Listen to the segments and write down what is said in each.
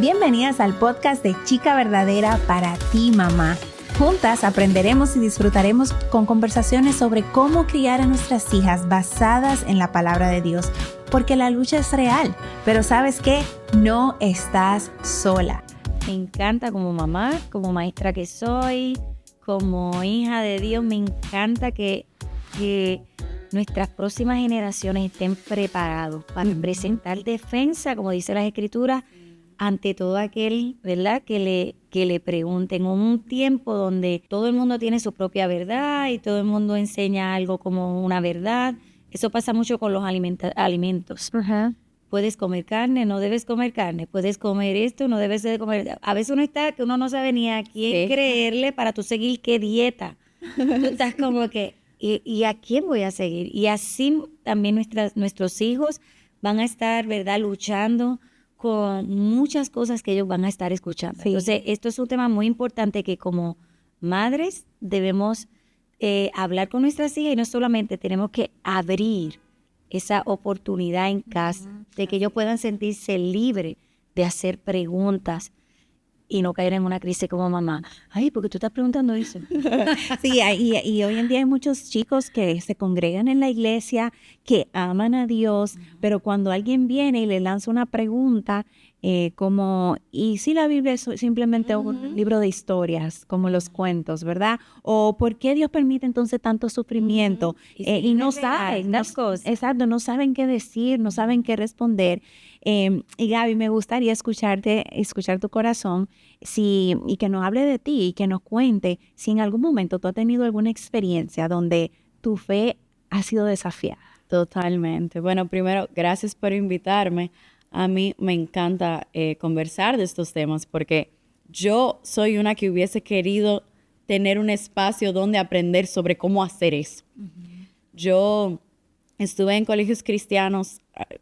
Bienvenidas al podcast de Chica Verdadera para ti, mamá. Juntas aprenderemos y disfrutaremos con conversaciones sobre cómo criar a nuestras hijas basadas en la palabra de Dios, porque la lucha es real, pero ¿sabes qué? No estás sola. Me encanta como mamá, como maestra que soy, como hija de Dios, me encanta que nuestras próximas generaciones estén preparados para presentar defensa, como dice las Escrituras, ante todo aquel, ¿verdad?, que le pregunten. En un tiempo donde todo el mundo tiene su propia verdad y todo el mundo enseña algo como una verdad. Eso pasa mucho con los alimentos. Uh-huh. Puedes comer carne, no debes comer carne. Puedes comer esto, no debes de comer. A veces uno está que uno no sabe ni a quién creerle para tú seguir qué dieta. Tú estás como que, ¿y a quién voy a seguir? Y así también nuestros hijos van a estar, ¿verdad?, luchando con muchas cosas que ellos van a estar escuchando. Sí. Entonces, esto es un tema muy importante que como madres debemos hablar con nuestras hijas, y no solamente tenemos que abrir esa oportunidad en casa de que ellos puedan sentirse libres de hacer preguntas y no caer en una crisis como mamá. Ay, ¿por qué tú estás preguntando eso? Sí, y hoy en día hay muchos chicos que se congregan en la iglesia, que aman a Dios, pero cuando alguien viene y le lanza una pregunta, como, ¿y si la Biblia es simplemente un libro de historias, como los cuentos, verdad? ¿O por qué Dios permite entonces tanto sufrimiento? Y no saben, exacto, no saben qué decir, no saben qué responder. Y Gaby, me gustaría escuchar tu corazón, y que nos hable de ti y que nos cuente si en algún momento tú has tenido alguna experiencia donde tu fe ha sido desafiada. Totalmente. Bueno, primero, gracias por invitarme. A mí me encanta conversar de estos temas porque yo soy una que hubiese querido tener un espacio donde aprender sobre cómo hacer eso. Uh-huh. Yo estuve en colegios cristianos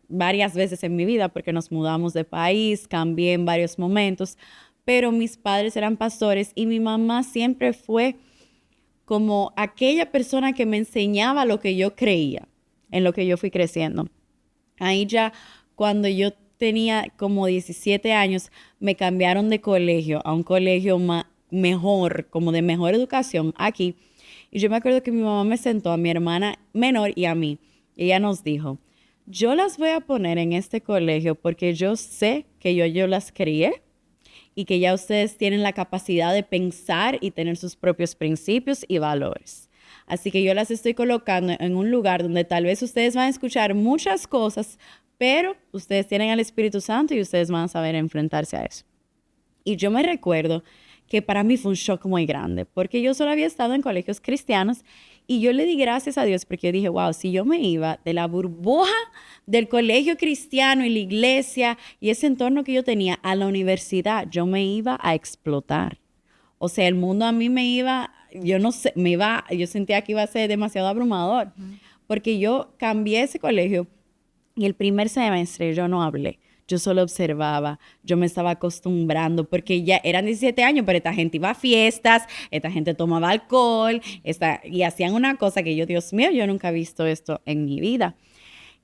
varias veces en mi vida porque nos mudamos de país, cambié en varios momentos, pero mis padres eran pastores y mi mamá siempre fue como aquella persona que me enseñaba lo que yo creía, en lo que yo fui creciendo. Ahí ya cuando yo tenía como 17 años, me cambiaron de colegio a un colegio mejor, como de mejor educación aquí. Y yo me acuerdo que mi mamá me sentó a mi hermana menor y a mí. Y ella nos dijo, yo las voy a poner en este colegio porque yo sé que yo las crié y que ya ustedes tienen la capacidad de pensar y tener sus propios principios y valores. Así que yo las estoy colocando en un lugar donde tal vez ustedes van a escuchar muchas cosas, pero ustedes tienen al Espíritu Santo y ustedes van a saber enfrentarse a eso. Y yo me recuerdo que para mí fue un shock muy grande, porque yo solo había estado en colegios cristianos y yo le di gracias a Dios porque yo dije, wow, si yo me iba de la burbuja del colegio cristiano y la iglesia y ese entorno que yo tenía a la universidad, yo me iba a explotar. O sea, el mundo a mí me iba, yo no sé, yo sentía que iba a ser demasiado abrumador, porque yo cambié ese colegio y el primer semestre yo no hablé. Yo solo observaba, yo me estaba acostumbrando porque ya eran 17 años, pero esta gente iba a fiestas, esta gente tomaba alcohol y hacían una cosa que yo, Dios mío, yo nunca he visto esto en mi vida.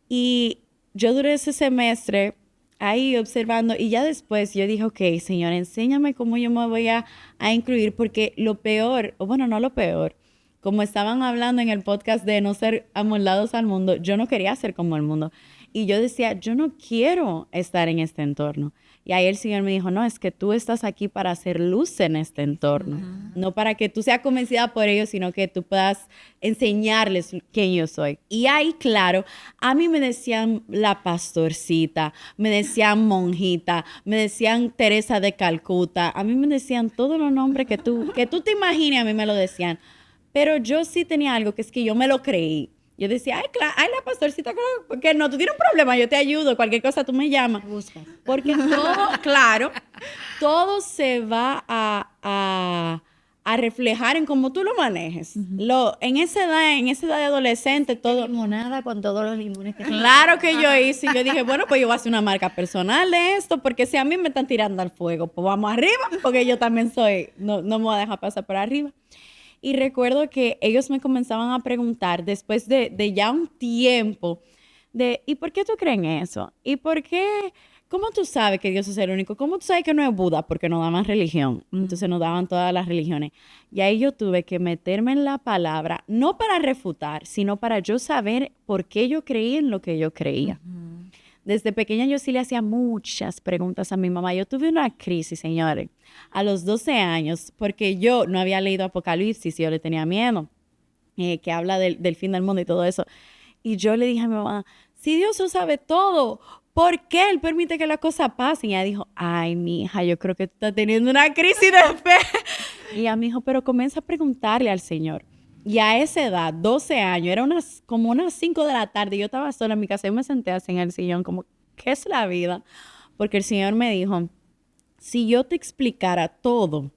Y yo duré ese semestre ahí observando y ya después yo dije, ok, Señor, enséñame cómo yo me voy a incluir porque lo peor, o bueno, no lo peor, como estaban hablando en el podcast de no ser amoldados al mundo, yo no quería ser como el mundo. Y yo decía, yo no quiero estar en este entorno. Y ahí el Señor me dijo, no, es que tú estás aquí para hacer luz en este entorno. Uh-huh. No para que tú seas convencida por ellos, sino que tú puedas enseñarles quién yo soy. Y ahí, claro, a mí me decían la pastorcita, me decían monjita, me decían Teresa de Calcuta. A mí me decían todos los nombres que tú te imagines, a mmí me lo decían. Pero yo sí tenía algo que es que yo me lo creí. Yo decía, ay, la pastorcita, porque no, tú tienes un problema, yo te ayudo, cualquier cosa tú me llamas. Porque todo se va a reflejar en cómo tú lo manejes. Uh-huh. En esa edad de adolescente, todo. Limonada con todos los limones que Claro que yo hice. Yo dije, bueno, pues yo voy a hacer una marca personal de esto, porque si a mí me están tirando al fuego, pues vamos arriba, porque yo también no me voy a dejar pasar por arriba. Y recuerdo que ellos me comenzaban a preguntar después de ya un tiempo ¿y por qué tú crees en eso? ¿Y por qué ¿cómo tú sabes que Dios es el único? ¿Cómo tú sabes que no es Buda? Porque nos daban religión. Entonces nos daban todas las religiones. Y ahí yo tuve que meterme en la palabra, no para refutar, sino para yo saber por qué yo creía en lo que yo creía. Desde pequeña yo sí le hacía muchas preguntas a mi mamá. Yo tuve una crisis, señores, a los 12 años, porque yo no había leído Apocalipsis y yo le tenía miedo, que habla del fin del mundo y todo eso. Y yo le dije a mi mamá, si Dios lo sabe todo, ¿por qué Él permite que las cosas pasen? Y ella dijo, ay, mi hija, yo creo que tú estás teniendo una crisis de fe. Y ella me dijo, pero comienza a preguntarle al Señor. Y a esa edad, 12 años, era como unas 5 de la tarde, yo estaba sola en mi casa y me senté así en el sillón como, ¿qué es la vida? Porque el Señor me dijo, si yo te explicara todo,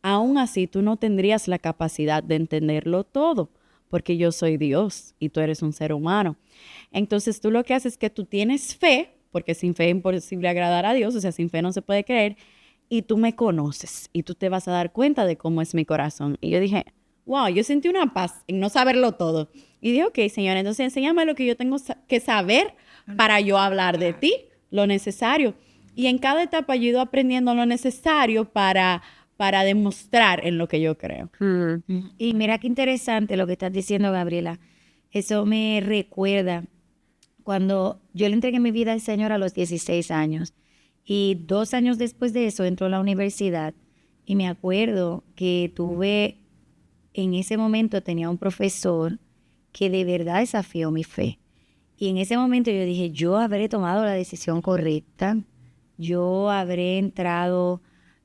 aún así tú no tendrías la capacidad de entenderlo todo, porque yo soy Dios y tú eres un ser humano. Entonces tú lo que haces es que tú tienes fe, porque sin fe es imposible agradar a Dios, o sea, sin fe no se puede creer, y tú me conoces y tú te vas a dar cuenta de cómo es mi corazón. Y yo dije, wow, yo sentí una paz en no saberlo todo. Y dije, ok, Señor, entonces enséñame lo que yo tengo que saber para yo hablar de ti, lo necesario. Y en cada etapa yo he ido aprendiendo lo necesario para demostrar en lo que yo creo. Y mira qué interesante lo que estás diciendo, Gabriela. Eso me recuerda cuando yo le entregué mi vida al Señor a los 16 años. Y 2 años después de eso entró a la universidad. Y me acuerdo que en ese momento tenía un profesor que de verdad desafió mi fe. Y en ese momento yo dije, yo habré tomado la decisión correcta. Yo habré entrado,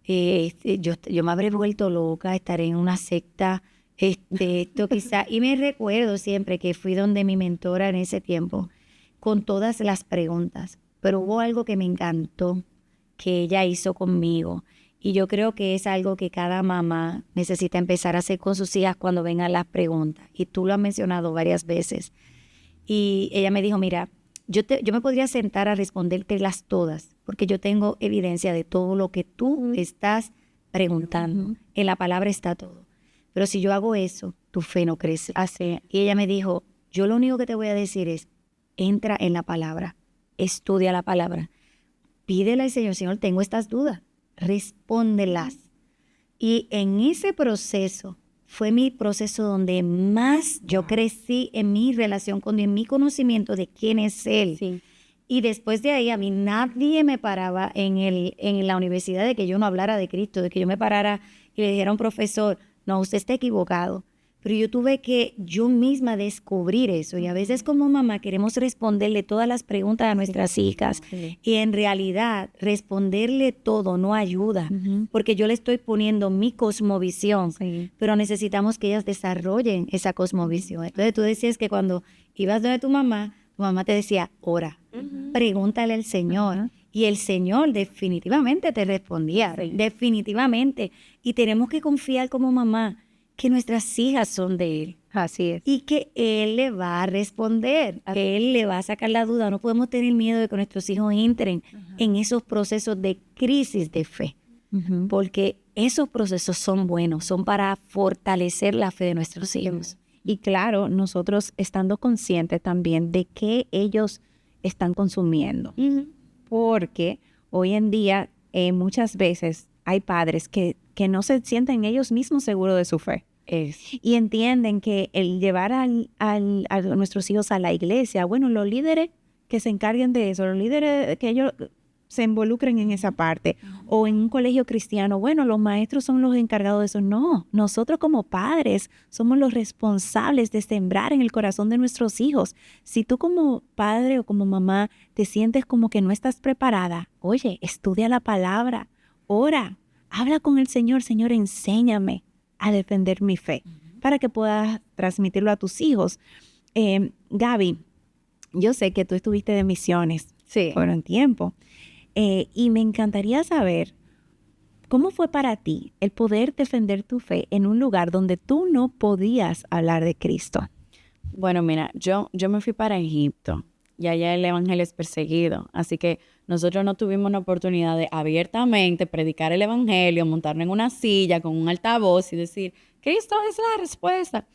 yo me habré vuelto loca, estaré en una secta, esto quizá. Y me recuerdo siempre que fui donde mi mentora en ese tiempo con todas las preguntas. Pero hubo algo que me encantó que ella hizo conmigo. Y yo creo que es algo que cada mamá necesita empezar a hacer con sus hijas cuando vengan las preguntas. Y tú lo has mencionado varias veces. Y ella me dijo, mira, yo me podría sentar a respondértelas todas, porque yo tengo evidencia de todo lo que tú estás preguntando. En la palabra está todo. Pero si yo hago eso, tu fe no crece. Y ella me dijo, yo lo único que te voy a decir es, entra en la palabra, estudia la palabra, pídele al Señor, Señor, tengo estas dudas. Respóndelas. Y en ese proceso fue mi proceso donde más yo crecí en mi relación con Dios, en mi conocimiento de quién es Él. Sí. Y después de ahí a mí nadie me paraba en la universidad de que yo no hablara de Cristo, de que yo me parara y le dijera a un profesor, no, usted está equivocado. Pero yo tuve que yo misma descubrir eso. Y a veces como mamá queremos responderle todas las preguntas a nuestras hijas. Sí. Y en realidad responderle todo no ayuda. Porque yo le estoy poniendo mi cosmovisión. Sí. Pero necesitamos que ellas desarrollen esa cosmovisión. Entonces tú decías que cuando ibas donde tu mamá te decía, ora, pregúntale al Señor. Y el Señor definitivamente te respondía. Sí. Definitivamente. Y tenemos que confiar como mamá que nuestras hijas son de Él. Así es. Y que Él le va a responder, que Él le va a sacar la duda. No podemos tener miedo de que nuestros hijos entren en esos procesos de crisis de fe, porque esos procesos son buenos, son para fortalecer la fe de nuestros hijos. Y claro, nosotros estando conscientes también de qué ellos están consumiendo, porque hoy en día muchas veces hay padres que no se sienten ellos mismos seguros de su fe. Y entienden que el llevar a nuestros hijos a la iglesia, bueno, los líderes que se encarguen de eso, los líderes que ellos se involucren en esa parte, o en un colegio cristiano, bueno, los maestros son los encargados de eso. No, nosotros como padres somos los responsables de sembrar en el corazón de nuestros hijos. Si tú como padre o como mamá te sientes como que no estás preparada, oye, estudia la palabra, ora, habla con el Señor, Señor, enséñame a defender mi fe, para que puedas transmitirlo a tus hijos. Gaby, yo sé que tú estuviste de misiones por un tiempo, y me encantaría saber cómo fue para ti el poder defender tu fe en un lugar donde tú no podías hablar de Cristo. Bueno, mira, yo me fui para Egipto y allá el evangelio es perseguido, así que nosotros no tuvimos la oportunidad de abiertamente predicar el evangelio, montarnos en una silla con un altavoz y decir, Cristo es la respuesta.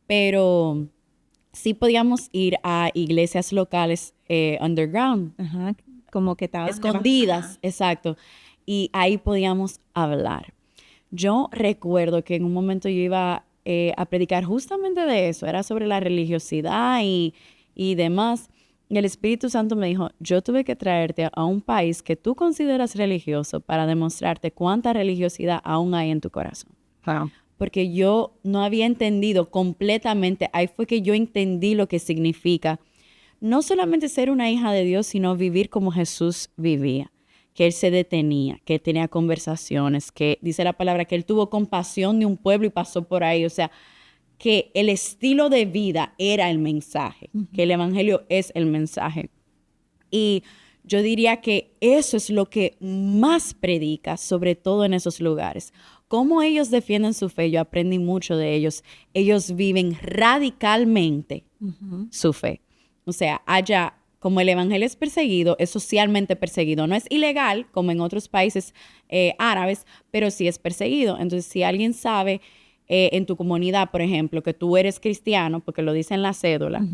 Pero sí podíamos ir a iglesias locales underground. como que estaban escondidas, exacto. Y ahí podíamos hablar. Yo recuerdo que en un momento yo iba a predicar justamente de eso, era sobre la religiosidad y demás. Y el Espíritu Santo me dijo, yo tuve que traerte a un país que tú consideras religioso para demostrarte cuánta religiosidad aún hay en tu corazón. Wow. Porque yo no había entendido completamente, ahí fue que yo entendí lo que significa no solamente ser una hija de Dios, sino vivir como Jesús vivía, que Él se detenía, que Él tenía conversaciones, que dice la palabra que Él tuvo compasión de un pueblo y pasó por ahí, o sea, que el estilo de vida era el mensaje, que el evangelio es el mensaje. Y yo diría que eso es lo que más predica, sobre todo en esos lugares. Cómo ellos defienden su fe, yo aprendí mucho de ellos. Ellos viven radicalmente su fe. O sea, allá, como el evangelio es perseguido, es socialmente perseguido. No es ilegal, como en otros países árabes, pero sí es perseguido. Entonces, si alguien sabe en tu comunidad, por ejemplo, que tú eres cristiano, porque lo dice en la cédula,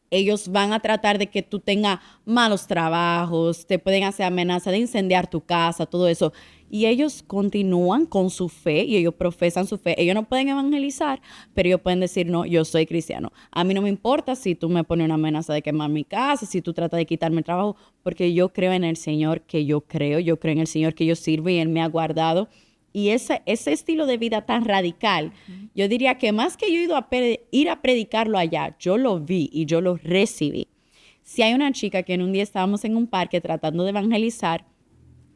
ellos van a tratar de que tú tengas malos trabajos, te pueden hacer amenaza de incendiar tu casa, todo eso. Y ellos continúan con su fe y ellos profesan su fe. Ellos no pueden evangelizar, pero ellos pueden decir, no, yo soy cristiano. A mí no me importa si tú me pones una amenaza de quemar mi casa, si tú tratas de quitarme el trabajo, porque yo creo en el Señor que yo creo en el Señor que yo sirvo y Él me ha guardado. Y ese estilo de vida tan radical, yo diría que más que yo he ido a ir a predicarlo allá, yo lo vi y yo lo recibí. Si hay una chica que en un día estábamos en un parque tratando de evangelizar,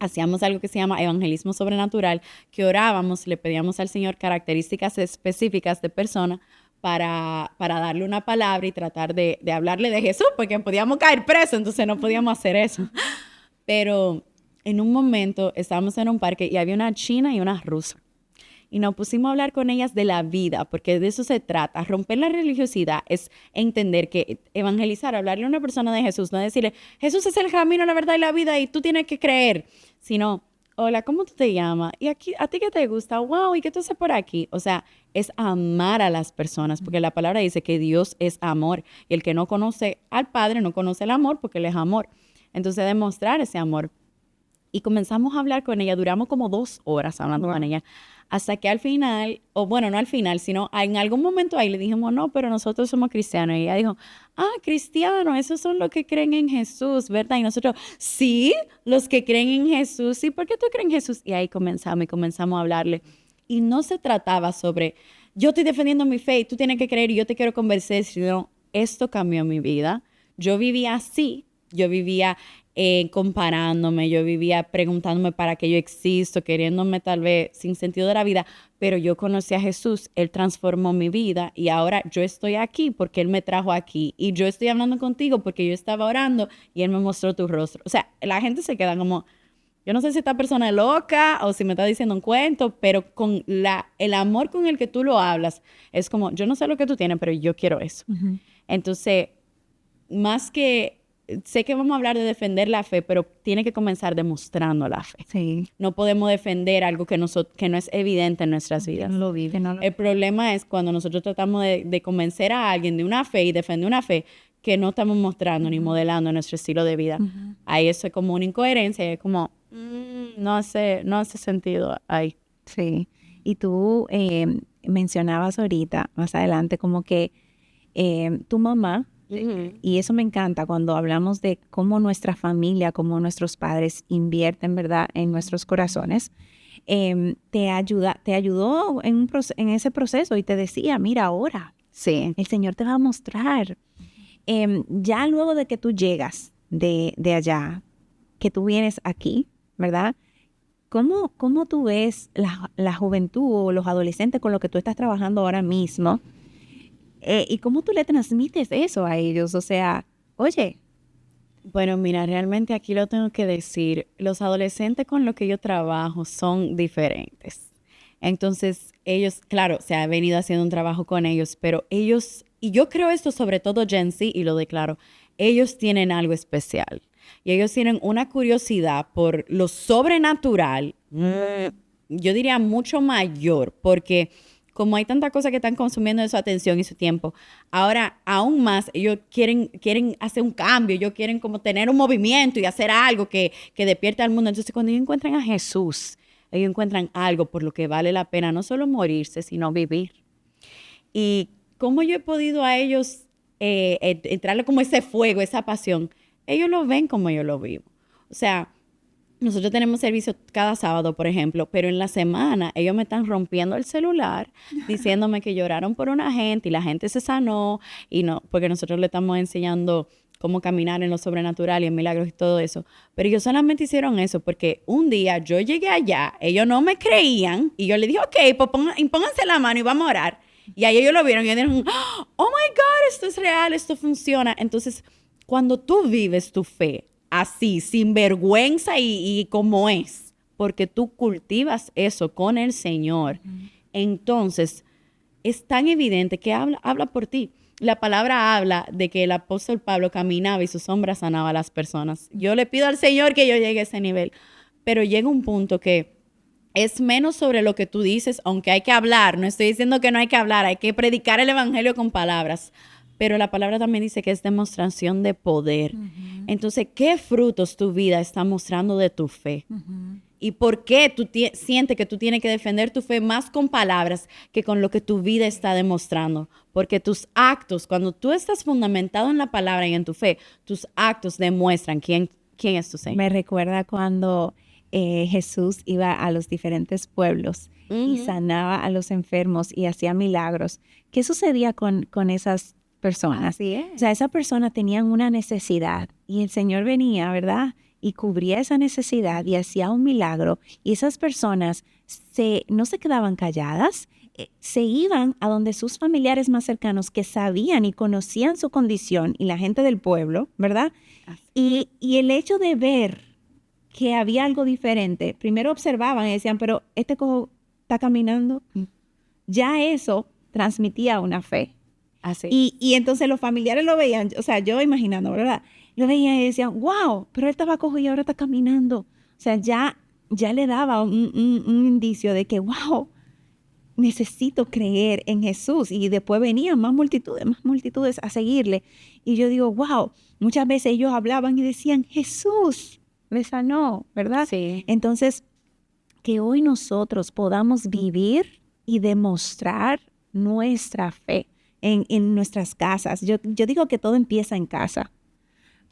hacíamos algo que se llama evangelismo sobrenatural, que orábamos, le pedíamos al Señor características específicas de persona para darle una palabra y tratar de hablarle de Jesús, porque podíamos caer presos, entonces no podíamos hacer eso. Pero en un momento estábamos en un parque y había una china y una rusa. Y nos pusimos a hablar con ellas de la vida, porque de eso se trata. Romper la religiosidad es entender que evangelizar, hablarle a una persona de Jesús, no decirle, Jesús es el camino, la verdad y la vida y tú tienes que creer, sino, hola, ¿cómo tú te llamas? ¿Y a ti qué te gusta? Wow, ¿y qué tú haces por aquí? O sea, es amar a las personas, porque la palabra dice que Dios es amor. Y el que no conoce al Padre no conoce el amor porque Él es amor. Entonces, demostrar ese amor. Y comenzamos a hablar con ella, duramos como 2 horas hablando con ella, hasta que al final, o bueno, no al final, sino en algún momento ahí le dijimos, no, pero nosotros somos cristianos. Y ella dijo, cristianos, esos son los que creen en Jesús, ¿verdad? Y nosotros, sí, los que creen en Jesús, sí, ¿por qué tú crees en Jesús? Y ahí comenzamos a hablarle. Y no se trataba sobre, yo estoy defendiendo mi fe y tú tienes que creer y yo te quiero convencer, sino esto cambió mi vida. Yo vivía así, yo vivía comparándome, yo vivía preguntándome para qué yo existo, queriéndome tal vez sin sentido de la vida, pero yo conocí a Jesús, Él transformó mi vida y ahora yo estoy aquí porque Él me trajo aquí y yo estoy hablando contigo porque yo estaba orando y Él me mostró tu rostro. O sea, la gente se queda como, yo no sé si esta persona es loca o si me está diciendo un cuento, pero con el amor con el que tú lo hablas, es como, yo no sé lo que tú tienes, pero yo quiero eso. Entonces, más que sé que vamos a hablar de defender la fe, pero tiene que comenzar demostrando la fe. Sí. No podemos defender algo que no es evidente en nuestras vidas. No lo vive, El problema es cuando nosotros tratamos de convencer a alguien de una fe y defender una fe que no estamos mostrando ni modelando nuestro estilo de vida. Ahí eso es como una incoherencia y es como, no hace sentido ahí. Sí. Y tú mencionabas ahorita, más adelante, como que tu mamá, y eso me encanta cuando hablamos de cómo nuestra familia, cómo nuestros padres invierten, ¿verdad?, en nuestros corazones, te ayudó en ese proceso y te decía, mira, ahora, Sí. el Señor te va a mostrar. Ya luego de que tú llegas de allá, que tú vienes aquí, ¿verdad?, ¿cómo tú ves la juventud o los adolescentes con los que tú estás trabajando ahora mismo? ¿Y cómo tú le transmites eso a ellos? O sea, oye. Bueno, mira, realmente aquí lo tengo que decir. Los adolescentes con los que yo trabajo son diferentes. Entonces, ellos, claro, se ha venido haciendo un trabajo con ellos, pero ellos, y yo creo esto sobre todo Gen Z, y lo declaro, ellos tienen algo especial. Y ellos tienen una curiosidad por lo sobrenatural, yo diría mucho mayor, porque como hay tantas cosas que están consumiendo de su atención y su tiempo, ahora aún más ellos quieren hacer un cambio, ellos quieren como tener un movimiento y hacer algo que despierte al mundo. Entonces cuando ellos encuentran a Jesús, ellos encuentran algo por lo que vale la pena no solo morirse, sino vivir. Y cómo yo he podido a ellos entrarle como ese fuego, esa pasión, ellos lo ven como yo lo vivo. O sea, nosotros tenemos servicio cada sábado, por ejemplo, pero en la semana ellos me están rompiendo el celular diciéndome que lloraron por una gente y la gente se sanó y no, porque nosotros le estamos enseñando cómo caminar en lo sobrenatural y en milagros y todo eso. Pero ellos solamente hicieron eso porque un día yo llegué allá, ellos no me creían y yo les dije, ok, pues pónganse la mano y vamos a orar. Y ahí ellos lo vieron y ellos dijeron, oh my God, esto es real, esto funciona. Entonces, cuando tú vives tu fe así, sin vergüenza y como es, porque tú cultivas eso con el Señor, entonces es tan evidente que habla por ti. La palabra habla de que el apóstol Pablo caminaba y su sombra sanaba a las personas. Yo le pido al Señor que yo llegue a ese nivel, pero llega un punto que es menos sobre lo que tú dices, aunque hay que hablar. No estoy diciendo que no hay que hablar, hay que predicar el evangelio con palabras. Pero la palabra también dice que es demostración de poder. Entonces, ¿qué frutos tu vida está mostrando de tu fe? ¿Y por qué tú sientes que tú tienes que defender tu fe más con palabras que con lo que tu vida está demostrando? Porque tus actos, cuando tú estás fundamentado en la palabra y en tu fe, tus actos demuestran quién es tu Señor. Me recuerda cuando Jesús iba a los diferentes pueblos y sanaba a los enfermos y hacía milagros. ¿Qué sucedía con esas personas? Así es. O sea, esa persona tenía una necesidad y el Señor venía, ¿verdad? Y cubría esa necesidad y hacía un milagro. Y esas personas no se quedaban calladas, se iban a donde sus familiares más cercanos que sabían y conocían su condición y la gente del pueblo, ¿verdad? Y el hecho de ver que había algo diferente, primero observaban y decían, pero este cojo está caminando. Ya eso transmitía una fe. Así. Y entonces los familiares lo veían, o sea, yo imaginando, ¿verdad? Lo veían y decían, wow, pero él estaba cojo y ahora está caminando. O sea, ya le daba un indicio de que, wow, necesito creer en Jesús. Y después venían más multitudes a seguirle. Y yo digo, wow, muchas veces ellos hablaban y decían, Jesús me sanó, ¿verdad? Sí. Entonces, que hoy nosotros podamos vivir y demostrar nuestra fe en nuestras casas. Yo digo que todo empieza en casa.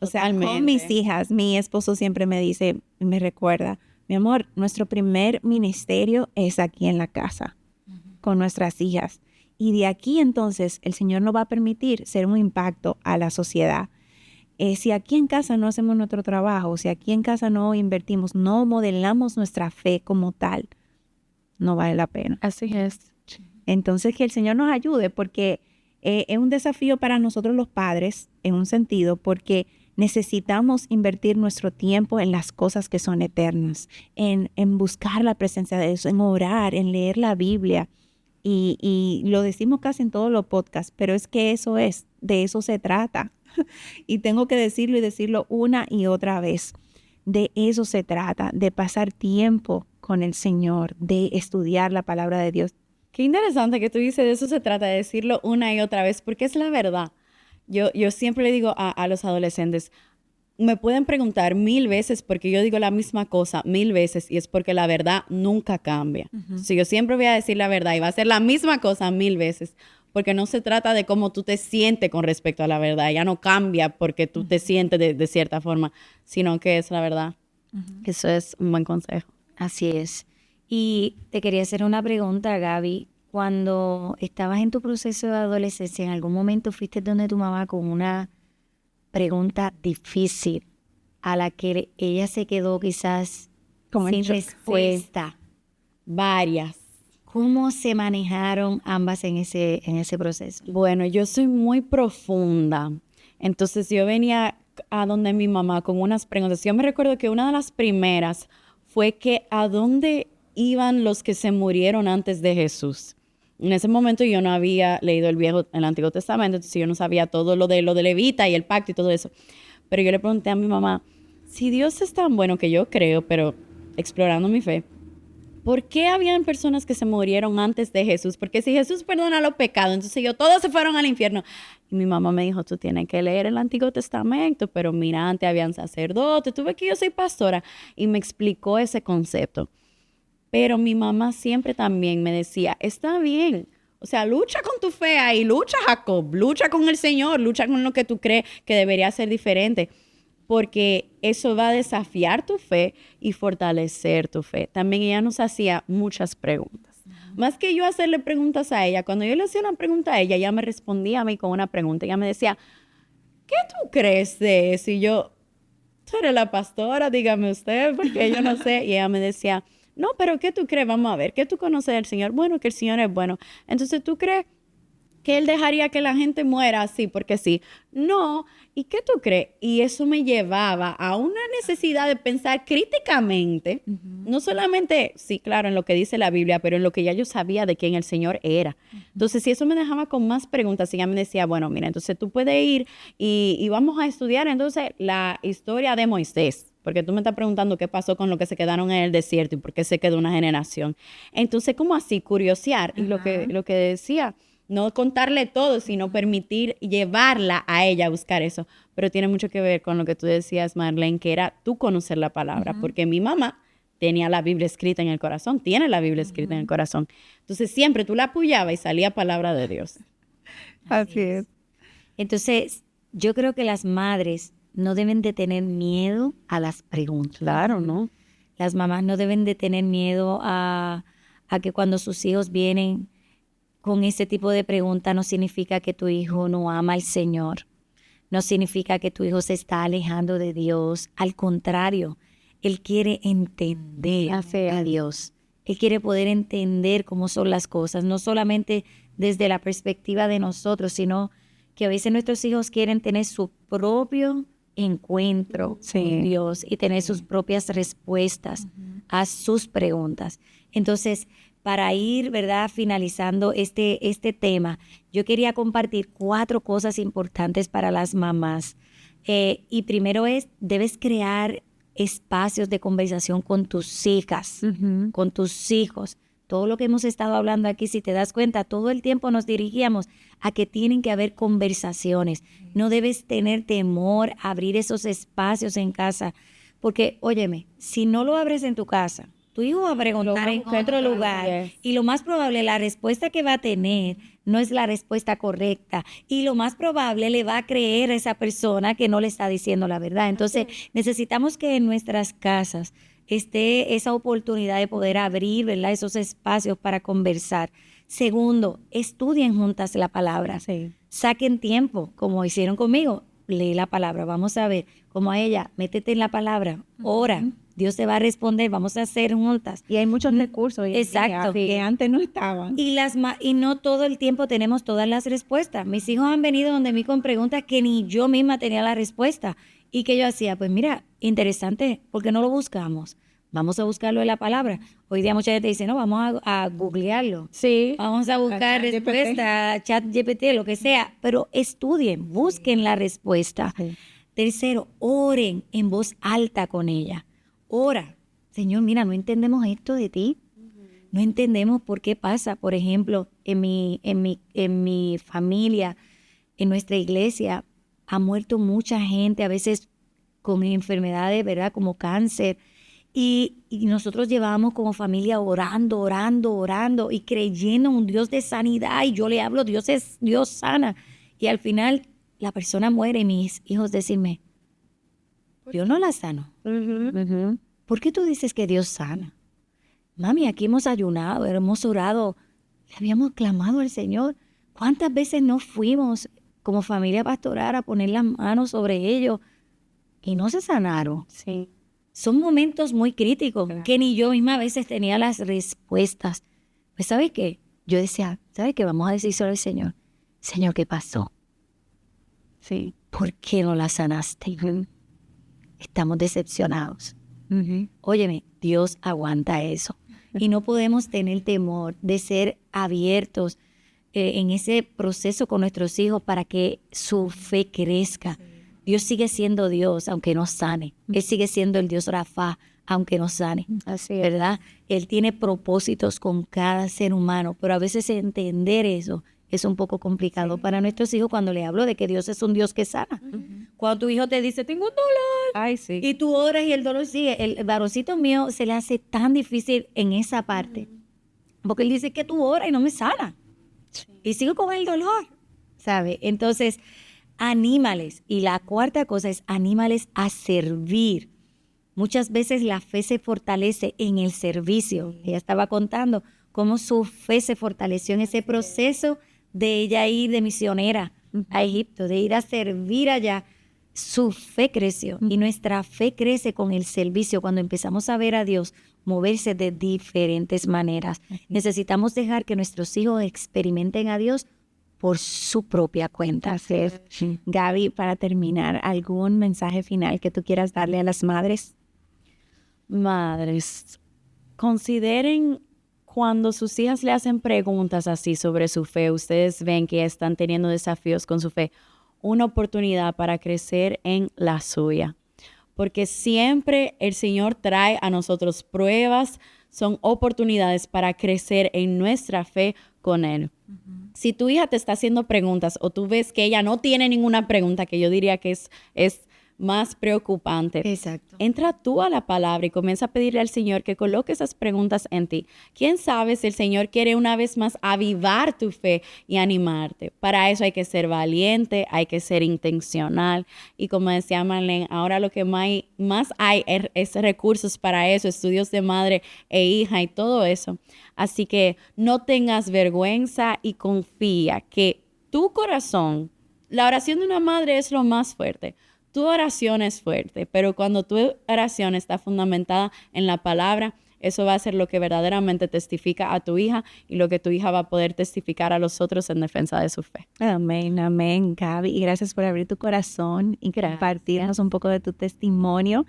O sea, con mis hijas, mi esposo siempre me dice, me recuerda, mi amor, nuestro primer ministerio es aquí en la casa, con nuestras hijas. Y de aquí entonces el Señor nos va a permitir ser un impacto a la sociedad. Si aquí en casa no hacemos nuestro trabajo, si aquí en casa no invertimos, no modelamos nuestra fe como tal, no vale la pena. Así es. Entonces que el Señor nos ayude porque es un desafío para nosotros los padres en un sentido porque necesitamos invertir nuestro tiempo en las cosas que son eternas, en buscar la presencia de Dios, en orar, en leer la Biblia. Y lo decimos casi en todos los podcasts, pero es que de eso se trata. Y tengo que decirlo y decirlo una y otra vez. De eso se trata, de pasar tiempo con el Señor, de estudiar la palabra de Dios. Qué interesante que tú dices, de eso se trata, de decirlo una y otra vez, porque es la verdad. Yo siempre le digo a los adolescentes, me pueden preguntar 1000 veces porque yo digo la misma cosa 1000 veces y es porque la verdad nunca cambia. Si yo siempre voy a decir la verdad y va a ser la misma cosa 1000 veces, porque no se trata de cómo tú te sientes con respecto a la verdad, ya no cambia porque tú te sientes de cierta forma, sino que es la verdad. Eso es un buen consejo. Así es. Y te quería hacer una pregunta, Gaby. Cuando estabas en tu proceso de adolescencia, ¿en algún momento fuiste donde tu mamá con una pregunta difícil a la que ella se quedó quizás sin respuesta? Varias. ¿Cómo se manejaron ambas en ese proceso? Bueno, yo soy muy profunda. Entonces yo venía a donde mi mamá con unas preguntas. Yo me recuerdo que una de las primeras fue que ¿a dónde iban los que se murieron antes de Jesús? En ese momento yo no había leído el Antiguo Testamento, entonces yo no sabía todo lo de Levita y el pacto y todo eso. Pero yo le pregunté a mi mamá, si Dios es tan bueno que yo creo, pero explorando mi fe, ¿por qué habían personas que se murieron antes de Jesús? Porque si Jesús perdona los pecados, entonces todos se fueron al infierno. Y mi mamá me dijo, tú tienes que leer el Antiguo Testamento, pero mira, antes habían sacerdotes, tú ves que yo soy pastora, y me explicó ese concepto. Pero mi mamá siempre también me decía, está bien, o sea, lucha con tu fe ahí, lucha Jacob, lucha con el Señor, lucha con lo que tú crees que debería ser diferente, porque eso va a desafiar tu fe y fortalecer tu fe. También ella nos hacía muchas preguntas. Más que yo hacerle preguntas a ella, cuando yo le hacía una pregunta a ella, ella me respondía a mí con una pregunta. Ella me decía, ¿qué tú crees de eso? Y yo, tú eres la pastora, dígame usted, porque yo no sé. Y ella me decía, no, pero ¿qué tú crees? Vamos a ver, ¿qué tú conoces del Señor? Bueno, que el Señor es bueno. Entonces, ¿tú crees que Él dejaría que la gente muera así porque sí? No. ¿Y qué tú crees? Y eso me llevaba a una necesidad de pensar críticamente, no solamente, sí, claro, en lo que dice la Biblia, pero en lo que ya yo sabía de quién el Señor era. Entonces, si eso me dejaba con más preguntas, y ella me decía, bueno, mira, entonces tú puedes ir y vamos a estudiar entonces la historia de Moisés. Porque tú me estás preguntando qué pasó con lo que se quedaron en el desierto y por qué se quedó una generación. Entonces, ¿cómo así? Curiosear. Y lo que decía, no contarle todo, sino permitir llevarla a ella a buscar eso. Pero tiene mucho que ver con lo que tú decías, Marlene, que era tú conocer la palabra. Porque mi mamá tenía la Biblia escrita en el corazón, tiene la Biblia escrita en el corazón. Entonces, siempre tú la apoyabas y salía palabra de Dios. Así es. Entonces, yo creo que las madres no deben de tener miedo a las preguntas. Claro, ¿no? Las mamás no deben de tener miedo a que cuando sus hijos vienen con ese tipo de pregunta, no significa que tu hijo no ama al Señor. No significa que tu hijo se está alejando de Dios. Al contrario, él quiere entender a Dios. Él quiere poder entender cómo son las cosas, no solamente desde la perspectiva de nosotros, sino que a veces nuestros hijos quieren tener su propio encuentro con Dios y tener sus propias respuestas a sus preguntas. Entonces, para ir, ¿verdad?, finalizando este tema, yo quería compartir 4 cosas importantes para las mamás. Y primero debes crear espacios de conversación con tus hijas, con tus hijos. Todo lo que hemos estado hablando aquí, si te das cuenta, todo el tiempo nos dirigíamos a que tienen que haber conversaciones. No debes tener temor a abrir esos espacios en casa, porque, óyeme, si no lo abres en tu casa, tu hijo va a preguntar en otro lugar y lo más probable, la respuesta que va a tener no es la respuesta correcta y lo más probable le va a creer a esa persona que no le está diciendo la verdad. Entonces, necesitamos que en nuestras casas esté esa oportunidad de poder abrir, ¿verdad?, esos espacios para conversar. Segundo, estudien juntas la palabra. Saquen tiempo, como hicieron conmigo. Lee la palabra. Vamos a ver, como a ella, métete en la palabra, ora. Dios te va a responder, vamos a hacer juntas. Y hay muchos recursos que antes no estaban. Y no todo el tiempo tenemos todas las respuestas. Mis hijos han venido donde mí con preguntas que ni yo misma tenía la respuesta. Y que yo hacía, pues mira, interesante, ¿por qué no lo buscamos? Vamos a buscarlo en la palabra. Hoy día mucha gente dice, no, vamos a googlearlo. Sí. Vamos a buscar respuesta, chat GPT, lo que sea. Pero estudien, busquen la respuesta. Tercero, oren en voz alta con ella. Ora, Señor, mira, no entendemos esto de ti. No entendemos por qué pasa. Por ejemplo, en mi familia, en nuestra iglesia, ha muerto mucha gente, a veces con enfermedades, ¿verdad?, como cáncer. Y nosotros llevábamos como familia orando y creyendo en un Dios de sanidad. Y yo le hablo, Dios sana. Y al final la persona muere y mis hijos decirme, Dios no la sanó. ¿Por qué tú dices que Dios sana? Mami, aquí hemos ayunado, hemos orado, le habíamos clamado al Señor. ¿Cuántas veces no fuimos como familia pastoral a poner las manos sobre ellos y no se sanaron? Sí. Son momentos muy críticos que ni yo misma a veces tenía las respuestas. Pues, ¿sabes qué? Yo decía, ¿sabes qué? Vamos a decir sobre el Señor. Señor, ¿qué pasó? Sí. ¿Por qué no la sanaste? Estamos decepcionados. Óyeme, Dios aguanta eso. Y no podemos tener temor de ser abiertos en ese proceso con nuestros hijos para que su fe crezca. Dios sigue siendo Dios, aunque no sane. Él sigue siendo el Dios Rafa, aunque nos sane. Así es. ¿Verdad? Él tiene propósitos con cada ser humano, pero a veces entender eso es un poco complicado para nuestros hijos cuando le hablo de que Dios es un Dios que sana. Cuando tu hijo te dice, tengo un dolor, Ay, sí. y tú oras y el dolor sigue, el varoncito mío se le hace tan difícil en esa parte, porque él dice que tú oras y no me sana, y sigo con el dolor, ¿sabe? Entonces, anímales. Y la cuarta cosa es anímales a servir. Muchas veces la fe se fortalece en el servicio. Ella estaba contando cómo su fe se fortaleció en ese proceso de ella ir de misionera a Egipto, de ir a servir allá. Su fe creció y nuestra fe crece con el servicio cuando empezamos a ver a Dios moverse de diferentes maneras. Necesitamos dejar que nuestros hijos experimenten a Dios por su propia cuenta. Así es. Gaby, para terminar, ¿algún mensaje final que tú quieras darle a las madres? Madres, consideren cuando sus hijas le hacen preguntas así sobre su fe, ustedes ven que están teniendo desafíos con su fe, una oportunidad para crecer en la suya. Porque siempre el Señor trae a nosotros pruebas, son oportunidades para crecer en nuestra fe con Él. Si tu hija te está haciendo preguntas o tú ves que ella no tiene ninguna pregunta, que yo diría que es más preocupante. Exacto. Entra tú a la palabra y comienza a pedirle al Señor que coloque esas preguntas en ti. ¿Quién sabe si el Señor quiere una vez más avivar tu fe y animarte? Para eso hay que ser valiente, hay que ser intencional. Y como decía Marlene, ahora lo que más hay es recursos para eso, estudios de madre e hija y todo eso. Así que no tengas vergüenza y confía que tu corazón, la oración de una madre es lo más fuerte. Tu oración es fuerte, pero cuando tu oración está fundamentada en la palabra, eso va a ser lo que verdaderamente testifica a tu hija y lo que tu hija va a poder testificar a los otros en defensa de su fe. Amén, amén, Gaby. Y gracias por abrir tu corazón y compartirnos un poco de tu testimonio.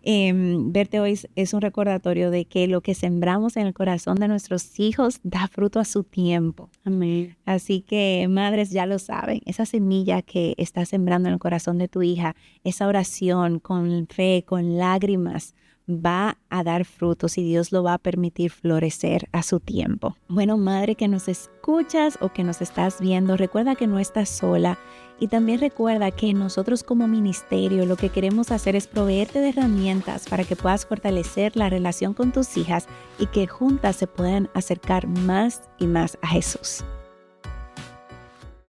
Verte hoy es un recordatorio de que lo que sembramos en el corazón de nuestros hijos da fruto a su tiempo. Amén. Así que, madres, ya lo saben, esa semilla que estás sembrando en el corazón de tu hija, esa oración con fe, con lágrimas, va a dar frutos y Dios lo va a permitir florecer a su tiempo. Bueno, madre que nos escuchas o que nos estás viendo, recuerda que no estás sola y también recuerda que nosotros como ministerio lo que queremos hacer es proveerte de herramientas para que puedas fortalecer la relación con tus hijas y que juntas se puedan acercar más y más a Jesús.